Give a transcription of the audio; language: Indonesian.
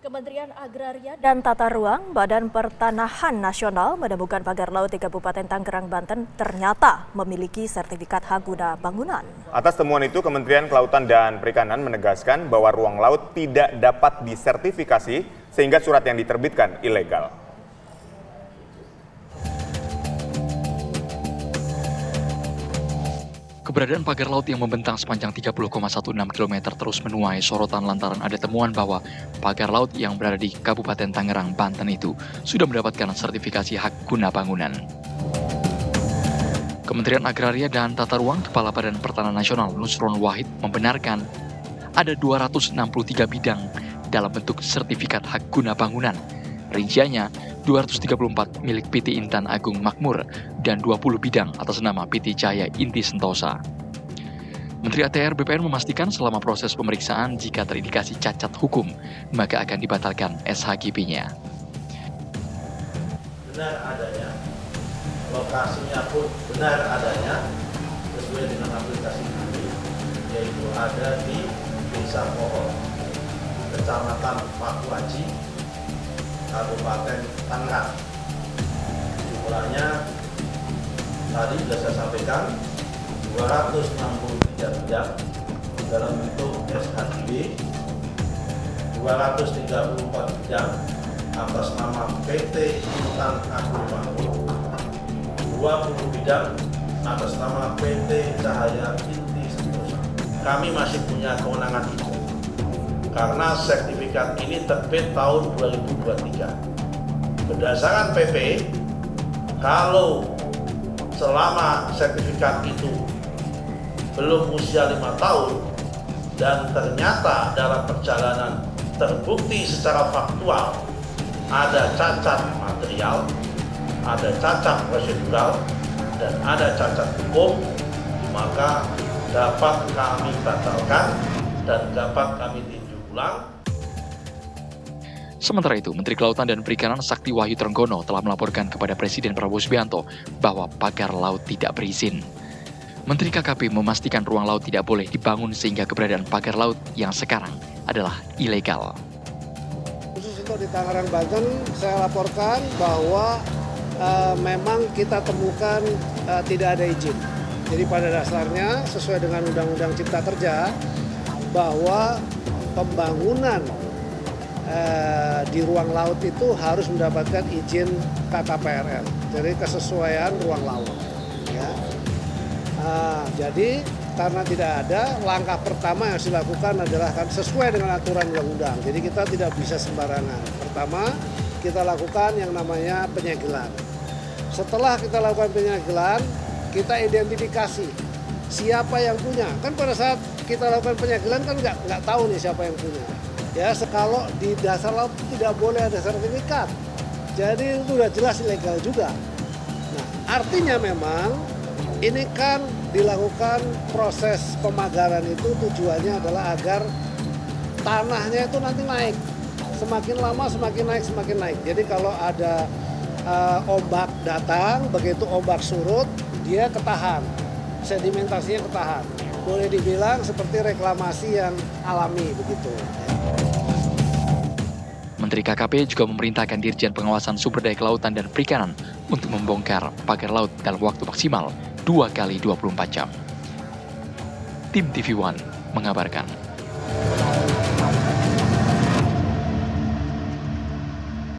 Kementerian Agraria dan Tata Ruang Badan Pertanahan Nasional menemukan pagar laut di Kabupaten Tangerang, Banten ternyata memiliki sertifikat hak guna bangunan. Atas temuan itu, Kementerian Kelautan dan Perikanan menegaskan bahwa ruang laut tidak dapat disertifikasi sehingga surat yang diterbitkan ilegal. Keberadaan pagar laut yang membentang sepanjang 30,16 km terus menuai sorotan lantaran ada temuan bahwa pagar laut yang berada di Kabupaten Tangerang, Banten itu sudah mendapatkan sertifikasi hak guna bangunan. Kementerian Agraria dan Tata Ruang Kepala Badan Pertanahan Nasional Nusron Wahid membenarkan ada 263 bidang dalam bentuk sertifikat hak guna bangunan. Rinciannya 234 milik PT Intan Agung Makmur dan 20 bidang atas nama PT Cahaya Inti Sentosa. Menteri ATR BPN memastikan selama proses pemeriksaan jika terindikasi cacat hukum, maka akan dibatalkan SHGP-nya. Benar adanya, lokasinya pun benar adanya, sesuai dengan aplikasi kami, yaitu ada di Desa Pohon, Kecamatan Pakuaji, Kabupaten Tangerang. Jumlahnya tadi sudah saya sampaikan 263 bidang dalam bentuk SHGB, 234 bidang atas nama PT Intan Agung Makmur, 20 bidang atas nama PT Cahaya Inti Sentosa. Kami masih punya kewenangan itu karena sertifikat ini terbit tahun 2023. Berdasarkan PP, kalau selama sertifikat itu belum usia 5 tahun dan ternyata dalam perjalanan terbukti secara faktual ada cacat material, ada cacat prosedural, dan ada cacat hukum, maka dapat kami batalkan dan dapat kami tinjau ulang. Sementara itu, Menteri Kelautan dan Perikanan Sakti Wahyu Trenggono telah melaporkan kepada Presiden Prabowo Subianto bahwa pagar laut tidak berizin. Menteri KKP memastikan ruang laut tidak boleh dibangun sehingga keberadaan pagar laut yang sekarang adalah ilegal. Khusus untuk di Tangerang, Banten, saya laporkan bahwa memang kita temukan tidak ada izin. Jadi pada dasarnya sesuai dengan Undang-Undang Cipta Kerja bahwa pembangunan di ruang laut itu harus mendapatkan izin KKPRL, jadi kesesuaian ruang laut. Ya. Jadi karena tidak ada, langkah pertama yang harus dilakukan adalah kan sesuai dengan aturan undang-undang. Jadi kita tidak bisa sembarangan. Pertama, kita lakukan yang namanya penyegelan. Setelah kita lakukan penyegelan, kita identifikasi siapa yang punya. Kan pada saat kita lakukan penyegelan kan nggak tahu nih siapa yang punya. Ya, kalau di dasar laut tidak boleh ada sertifikat. Jadi itu sudah jelas ilegal juga. Nah, artinya memang ini kan dilakukan proses pemagaran itu tujuannya adalah agar tanahnya itu nanti naik. Semakin lama semakin naik, semakin naik. Jadi kalau ada ombak datang, begitu ombak surut, dia ketahan. Sedimentasinya ketahan. Boleh dibilang seperti reklamasi yang alami begitu. Menteri KKP juga memerintahkan Dirjen Pengawasan Sumber Daya Kelautan dan Perikanan untuk membongkar pagar laut dalam waktu maksimal 2 kali 24 jam. Tim TV One mengabarkan.